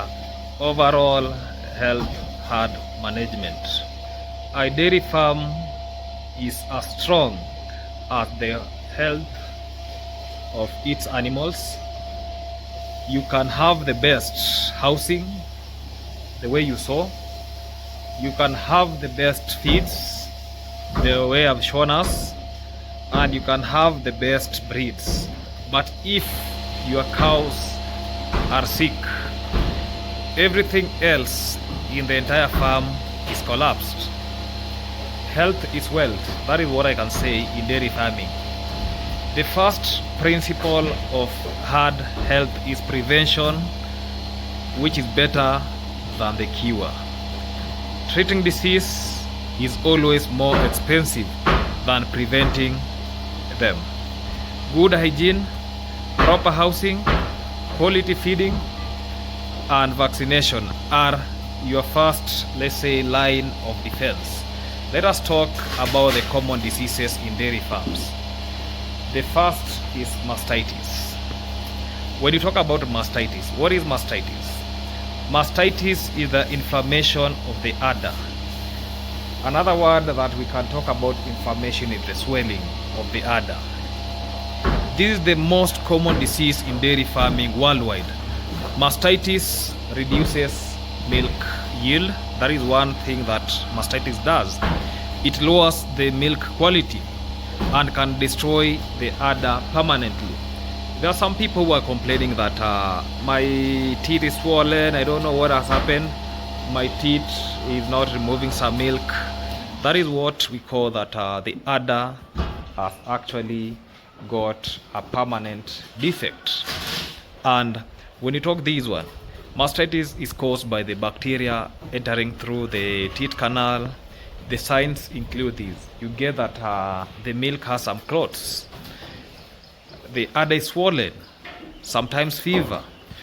overall health herd management. A dairy farm is as strong as the health of its animals. you can have the best housing, the way you saw. You can have the best feeds, the way I've shown us, and you can have the best breeds. But if your cows are sick, everything else in the entire farm is collapsed. Health is wealth. That is what I can say in dairy farming. The first principle of herd health is prevention, which is better than the cure. Treating disease is always more expensive than preventing them. Good hygiene, proper housing, quality feeding, and vaccination are your first, let's say, line of defense. Let us talk about the common diseases in dairy farms. The first is mastitis. When you talk about mastitis, what is mastitis? Mastitis is the inflammation of the udder. Another word that we can talk about inflammation is the swelling of the udder. This is the most common disease in dairy farming worldwide. Mastitis reduces milk yield. That is one thing that mastitis does. It lowers the milk quality and can destroy the udder permanently. There are some people who are complaining that my teeth is swollen, I don't know what has happened, my teeth is not removing some milk. That is what we call that the udder has actually got a permanent defect. And when you talk this one, mastitis is caused by the bacteria entering through the teeth canal. The signs include these. You get that the milk has some clots, the udder is swollen, sometimes fever.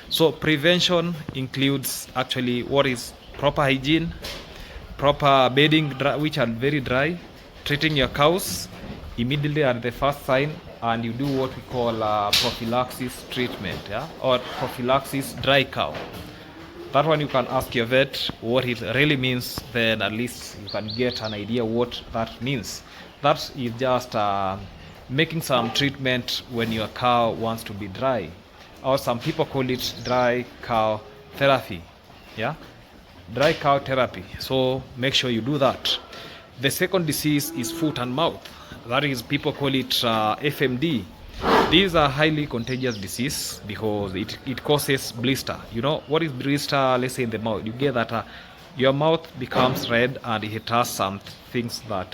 So prevention includes actually what is proper hygiene, proper bedding, which are very dry, treating your cows immediately at the first sign, and you do what we call prophylaxis treatment, or prophylaxis dry cow. That one you can ask your vet what it really means, then at least you can get an idea what that means. That is just making some treatment when your cow wants to be dry, or some people call it dry cow therapy. Dry cow therapy. So make sure you do that. The second disease is foot and mouth. That is, people call it FMD. These are highly contagious disease because it causes blister. You know what is blister? Let's say in the mouth, you get that your mouth becomes red and it has some things that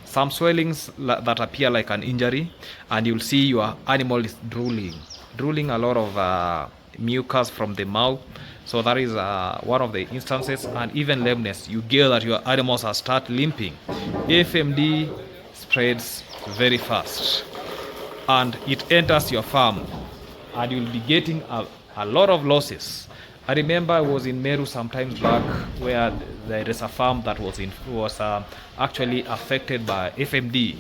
some swellings that appear like an injury, and you'll see your animal is drooling a lot of mucus from the mouth. So that is one of the instances. And even lameness, you get that your animals are start limping. FMD spreads very fast and it enters your farm, and you'll be getting a lot of losses. I remember I was in Meru some time back where there is a farm that was actually affected by FMD.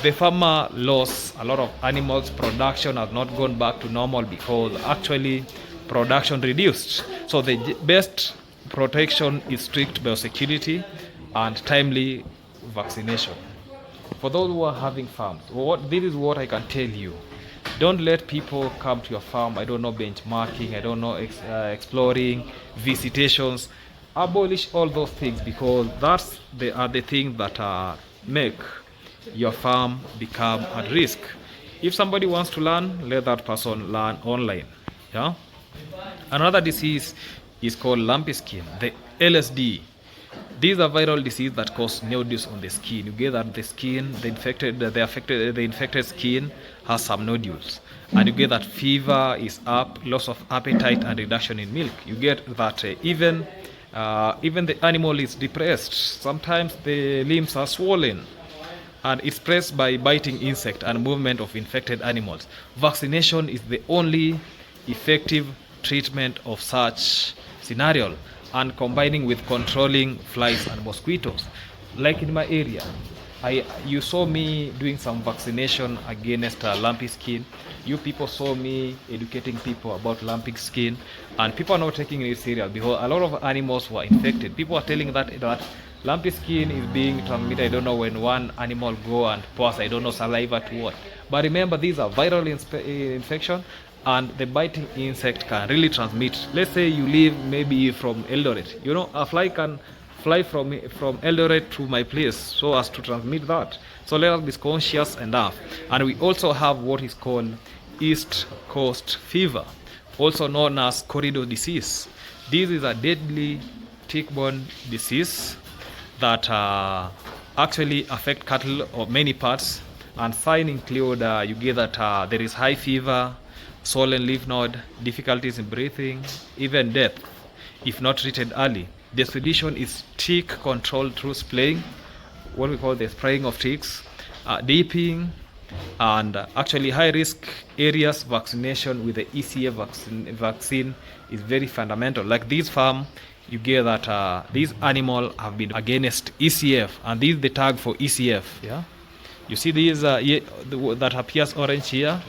The farmer lost a lot of animals. Production has not gone back to normal because actually production reduced. So the best protection is strict biosecurity and timely vaccination. For those who are having farms, this is what I can tell you. Don't let people come to your farm, I don't know, benchmarking, I don't know, exploring, visitations. Abolish all those things, because they are the things that make your farm become at risk. If somebody wants to learn, let that person learn online. Another disease is called lumpy skin, the LSD. These are viral disease that cause nodules on the skin. You get that the skin, the infected skin has some nodules, and you get that fever is up, loss of appetite, and reduction in milk. You get that even the animal is depressed. Sometimes the limbs are swollen, and it's spread by biting insect and movement of infected animals. Vaccination is the only effective treatment of such scenario, and combining with controlling flies and mosquitoes. Like in my area, you saw me doing some vaccination against lumpy skin. You people saw me educating people about lumpy skin, and people are not taking it serious because a lot of animals were infected. People are telling that lumpy skin is being transmitted. I don't know, when one animal go and pass, I don't know, saliva to what. But remember, these are viral infection, and the biting insect can really transmit. Let's say you live maybe from Eldoret, you know, a fly can fly from Eldoret to my place so as to transmit that. So let us be conscious enough. And we also have what is called East Coast fever, also known as corridor disease. This is a deadly tick-borne disease that actually affect cattle of many parts, and signs include you get that there is high fever, swollen lymph node, difficulties in breathing, even death if not treated early. The solution is tick control through spraying, what we call the spraying of ticks, dipping, and actually high risk areas vaccination with the ECF vaccine is very fundamental. Like this farm, you get that these animals have been against ECF, and this is the tag for ECF. Yeah, you see these that appears orange here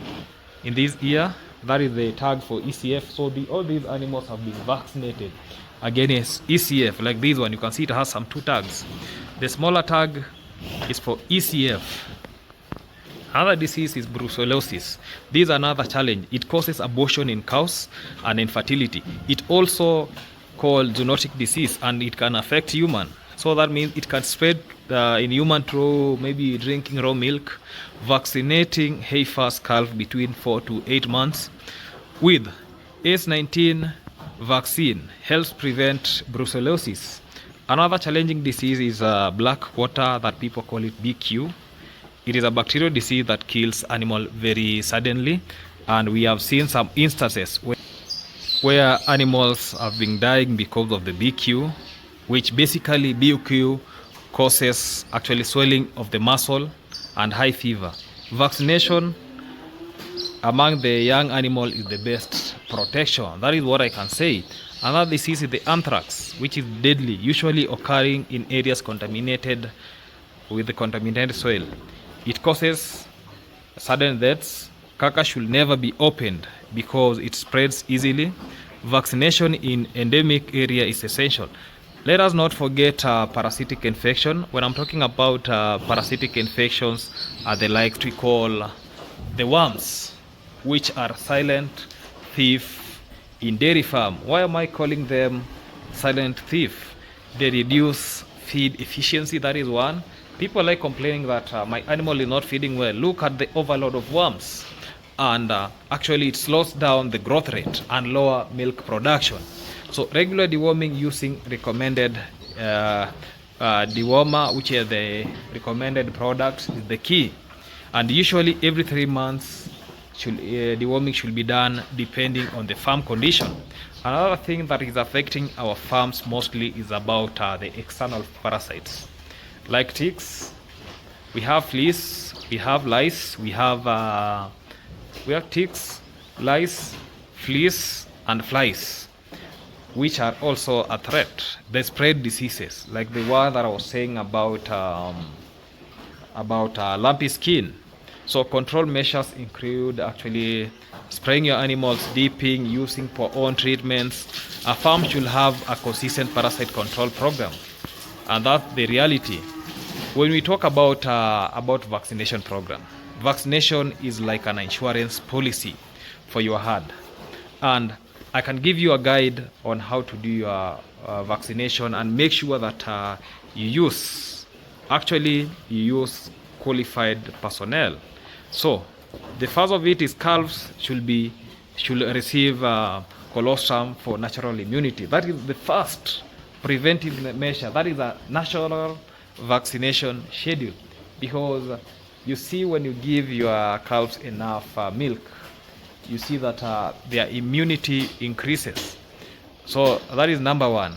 in this ear, that is the tag for ECF. So all these animals have been vaccinated against ECF. Like this one, you can see it has some two tags. The smaller tag is for ECF. Another disease is brucellosis. This is another challenge. It causes abortion in cows and infertility. It also called zoonotic disease, and it can affect human. So that means it can spread in human through maybe drinking raw milk. Vaccinating heifers calf between 4 to 8 months with ACE-19 vaccine helps prevent brucellosis. Another challenging disease is black quarter, that people call it BQ. It is a bacterial disease that kills animal very suddenly, and we have seen some instances where animals have been dying because of the BQ, which basically BQ causes actually swelling of the muscle and high fever. Vaccination among the young animal is the best protection. That is what I can say. Another disease is the anthrax, which is deadly, usually occurring in areas contaminated with the contaminated soil. It causes sudden deaths. Carcass should never be opened because it spreads easily. Vaccination in endemic area is essential. Let us not forget parasitic infection. When I'm talking about parasitic infections, are the likes we call the worms, which are silent thief in dairy farm. Why am I calling them silent thief? They reduce feed efficiency, that is one. People like complaining that my animal is not feeding well. Look at the overload of worms, and actually it slows down the growth rate and lower milk production. So regular deworming using recommended dewormer, which is the recommended product, is the key. And usually every 3 months deworming should be done depending on the farm condition. Another thing that is affecting our farms mostly is about the external parasites. Like ticks, we have fleas, we have lice, we have ticks, lice, fleas, and flies, which are also a threat. They spread diseases, like the one that I was saying about lumpy skin. So control measures include actually spraying your animals, dipping, using for own treatments. A farm should have a consistent parasite control program, and that's the reality. When we talk about vaccination program, vaccination is like an insurance policy for your herd, and I can give you a guide on how to do your vaccination, and make sure that you use qualified personnel. So the first of it is calves should receive colostrum for natural immunity. That is the first preventive measure. That is a national vaccination schedule, because you see, when you give your calves enough milk, you see that their immunity increases. So that is number one.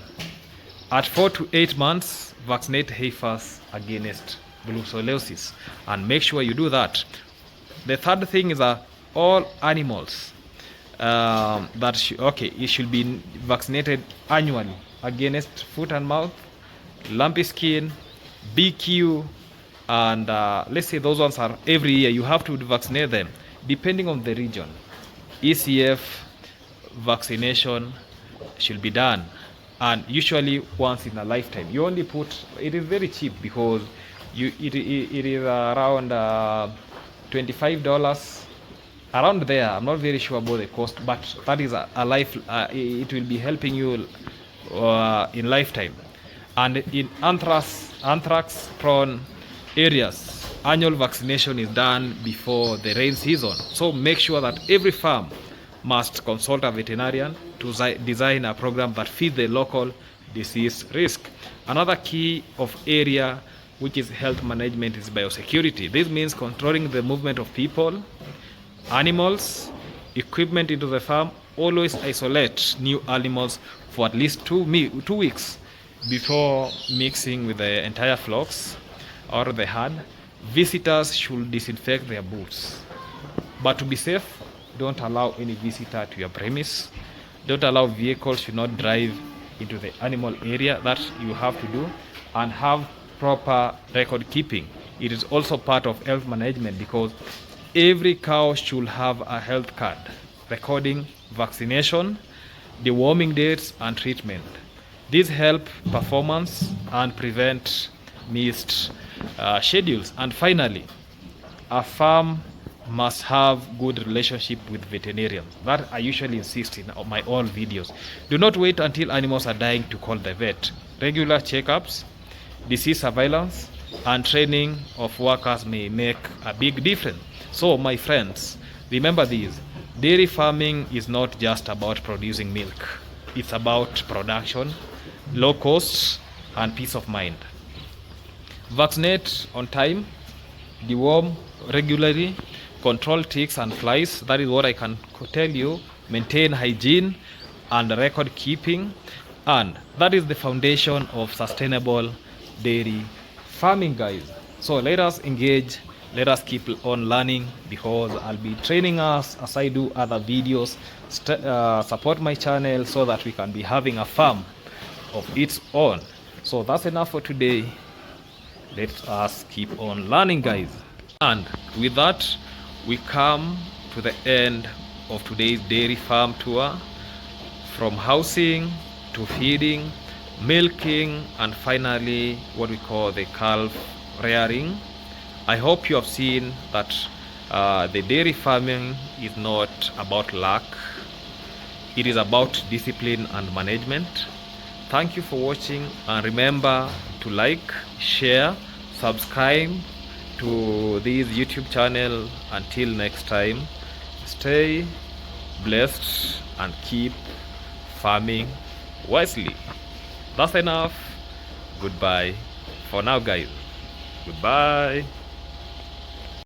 At 4 to 8 months, vaccinate heifers against brucellosis, and make sure you do that. The third thing is all animals it should be vaccinated annually against foot and mouth, lumpy skin, BQ, and let's say those ones are every year. You have to vaccinate them depending on the region. ECF vaccination should be done, and usually once in a lifetime. You only it is very cheap, because it is around $25 around there. I'm not very sure about the cost, but that is a life. It will be helping you in lifetime. And in anthrax prone areas, annual vaccination is done before the rain season. So make sure that every farm must consult a veterinarian to design a program that fits the local disease risk. Another key of area which is health management is biosecurity. This means controlling the movement of people, animals, equipment into the farm. Always isolate new animals for at least 2 weeks before mixing with the entire flocks or the herd. Visitors should disinfect their booths. But to be safe, don't allow any visitor to your premise. Don't allow vehicles to not drive into the animal area. That you have to do, and have proper record keeping. It is also part of health management, because every cow should have a health card recording vaccination, deworming dates, and treatment. These help performance and prevent missed schedules. And finally, a farm must have good relationship with veterinarians. That I usually insist in my all videos. Do not wait until animals are dying to call the vet. Regular checkups, disease surveillance, and training of workers may make a big difference. So my friends, remember this: dairy farming is not just about producing milk. It's about production, low costs, and peace of mind. Vaccinate on time, deworm regularly, control ticks and flies. That is what I can tell you. Maintain hygiene and record keeping, and that is the foundation of sustainable dairy farming, guys. So let us engage, let us keep on learning, because I'll be training us as I do other videos. Support my channel so that we can be having a farm of its own. So that's enough for today. Let us keep on learning, guys. And with that, we come to the end of today's dairy farm tour, from housing to feeding, milking, and finally what we call the calf rearing. I hope you have seen that the dairy farming is not about luck. It is about discipline and management. Thank you for watching, and remember to like, share, subscribe to this YouTube channel. Until next time, stay blessed and keep farming wisely. That's enough. Goodbye for now, guys. Goodbye.